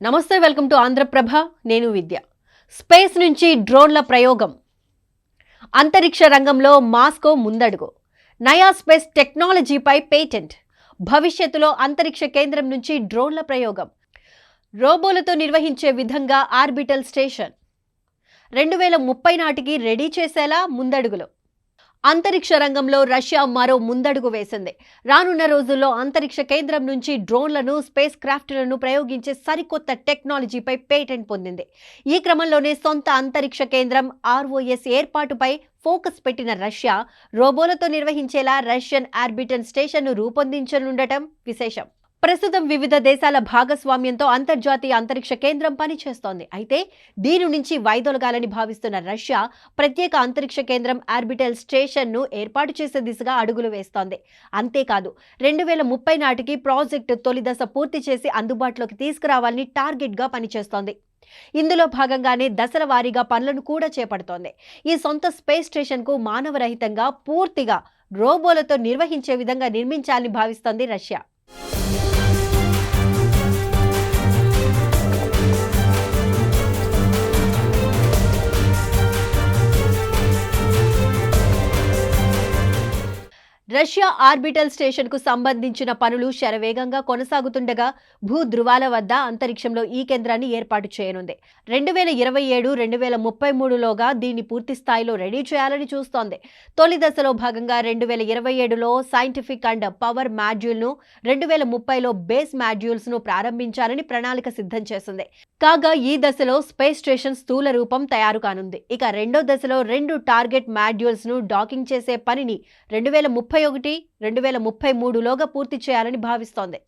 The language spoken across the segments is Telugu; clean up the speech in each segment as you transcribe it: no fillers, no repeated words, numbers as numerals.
నమస్తే, వెల్కమ్ టు ఆంధ్రప్రభ. నేను విద్య. స్పేస్ నుంచి డ్రోన్ల ప్రయోగం. అంతరిక్ష రంగంలో మాస్కో ముందడుగు. నయా స్పేస్ టెక్నాలజీపై పేటెంట్. భవిష్యత్తులో అంతరిక్ష కేంద్రం నుంచి డ్రోన్ల ప్రయోగం. రోబోలతో నిర్వహించే విధంగా ఆర్బిటల్ స్టేషన్. 2030 నాటికి రెడీ చేసేలా ముందడుగులు. అంతరిక్ష రంగంలో రష్యా మరో ముందడుగు వేసింది. రానున్న రోజుల్లో అంతరిక్ష కేంద్రం నుంచి డ్రోన్లను, స్పేస్ క్రాఫ్ట్లను ప్రయోగించే సరికొత్త టెక్నాలజీపై పేటెంట్ పొందింది. ఈ క్రమంలోనే సొంత అంతరిక్ష కేంద్రం ROS ఏర్పాటుపై ఫోకస్ పెట్టిన రష్యా రోబోలతో నిర్వహించేలా రష్యన్ ఆర్బిటల్ స్టేషన్ను రూపొందించనుండటం విశేషం. ప్రస్తుతం వివిధ దేశాల భాగస్వామ్యంతో అంతర్జాతీయ అంతరిక్ష కేంద్రం పనిచేస్తోంది. అయితే దీని నుంచి వైదొలగాలని భావిస్తున్న రష్యా ప్రత్యేక అంతరిక్ష కేంద్రం ఆర్బిటల్ స్టేషన్ను ఏర్పాటు చేసే దిశగా అడుగులు వేస్తోంది. అంతేకాదు 2030 నాటికి ప్రాజెక్టు తొలి దశ పూర్తి చేసి అందుబాటులోకి తీసుకురావాలని టార్గెట్గా పనిచేస్తోంది. ఇందులో భాగంగానే దశల వారీగా పనులను కూడా చేపడుతోంది. ఈ సొంత స్పేస్ స్టేషన్కు మానవరహితంగా పూర్తిగా రోబోలతో నిర్వహించే విధంగా నిర్మించాలని భావిస్తోంది రష్యా. రష్యా ఆర్బిటల్ స్టేషన్కు సంబంధించిన పనులు శరవేగంగా కొనసాగుతుండగా భూధృవాల వద్ద అంతరిక్షంలో ఈ కేంద్రాన్ని ఏర్పాటు చేయనుంది. 2027-2033లోగా దీన్ని పూర్తి స్థాయిలో రెడీ చేయాలని చూస్తోంది. తొలి దశలో భాగంగా 2027లో సైంటిఫిక్ అండ్ పవర్ మాడ్యూల్ను, 2030లో బేస్ మాడ్యూల్స్ను ప్రారంభించాలని ప్రణాళిక సిద్ధం చేసింది. కాగా ఈ దశలో స్పేస్ స్టేషన్ స్థూల రూపం తయారు కానుంది. ఇక రెండో దశలో 2 టార్గెట్ మాడ్యూల్స్ను డాకింగ్ చేసే పనిని 2031-2033లోగా పూర్తి చేయాలని భావిస్తోంది.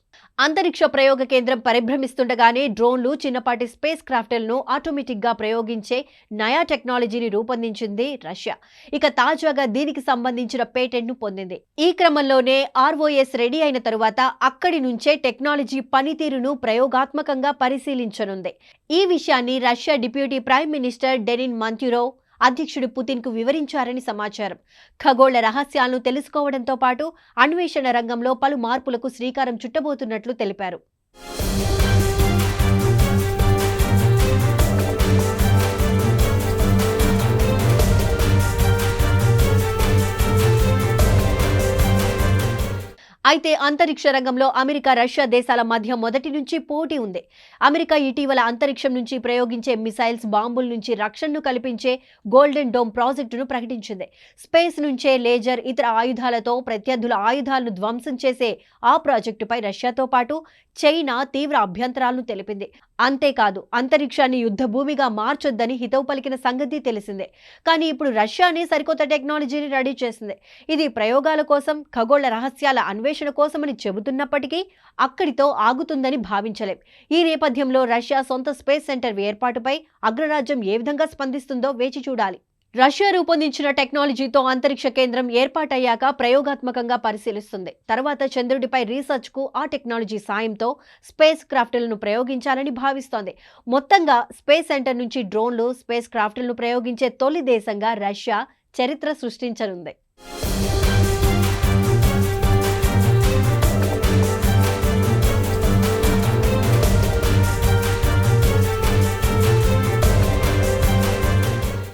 అంతరిక్ష ప్రయోగ కేంద్రం పరిభ్రమిస్తుండగానే డ్రోన్లు, చిన్నపాటి స్పేస్ క్రాఫ్ట్లను ఆటోమేటిక్గా ప్రయోగించే నయా టెక్నాలజీని రూపొందించింది రష్యా. ఇక తాజాగా దీనికి సంబంధించిన పేటెంట్ను పొందింది. ఈ క్రమంలోనే ROS రెడీ అయిన తరువాత అక్కడి నుంచే టెక్నాలజీ పనితీరును ప్రయోగాత్మకంగా పరిశీలించనుంది. ఈ విషయాన్ని Russia deputy prime minister Denis Manturov అధ్యక్షుడు పుతిన్కు వివరించారని సమాచారం. ఖగోళ రహస్యాలను తెలుసుకోవడంతో పాటు అన్వేషణ రంగంలో పలు మార్పులకు శ్రీకారం చుట్టబోతున్నట్లు తెలిపారు. అయితే అంతరిక్ష రంగంలో అమెరికా, రష్యా దేశాల మధ్య మొదటి నుంచి పోటీ ఉంది. అమెరికా ఇటీవల అంతరిక్షం నుంచి ప్రయోగించే మిసైల్స్, బాంబుల నుంచి రక్షణను కల్పించే గోల్డెన్ డోమ్ ప్రాజెక్టును ప్రకటించింది. స్పేస్ నుంచే లేజర్, ఇతర ఆయుధాలతో ప్రత్యర్థుల ఆయుధాలను ధ్వంసం చేసే ఆ ప్రాజెక్టుపై రష్యాతో పాటు చైనా తీవ్ర అభ్యంతరాలను తెలిపింది. అంతేకాదు అంతరిక్షాన్ని యుద్ధ భూమిగా మార్చొద్దని హితవు పలికిన సంగతి తెలిసిందే. కానీ ఇప్పుడు రష్యానే సరికొత్త టెక్నాలజీని రెడీ చేసింది. ఇది ప్రయోగాల కోసం, ఖగోళ రహస్యాల అన్వేషణ కోసమని చెబుతున్నప్పటికీ అక్కడితో ఆగుతుందని భావించలేం. ఈ నేపథ్యంలో రష్యా సొంత స్పేస్ సెంటర్ ఏర్పాటుపై అగ్రరాజ్యం ఏ విధంగా స్పందిస్తుందో వేచి చూడాలి. రష్యా రూపొందించిన టెక్నాలజీతో అంతరిక్ష కేంద్రం ఏర్పాటయ్యాక ప్రయోగాత్మకంగా పరిశీలిస్తుంది. తర్వాత చంద్రుడిపై రీసెర్చ్కు ఆ టెక్నాలజీ సాయంతో స్పేస్ క్రాఫ్ట్లను ప్రయోగించాలని భావిస్తోంది. మొత్తంగా స్పేస్ సెంటర్ నుంచి డ్రోన్లు, స్పేస్ క్రాఫ్ట్లను ప్రయోగించే తొలి దేశంగా రష్యా చరిత్ర సృష్టించనుంది.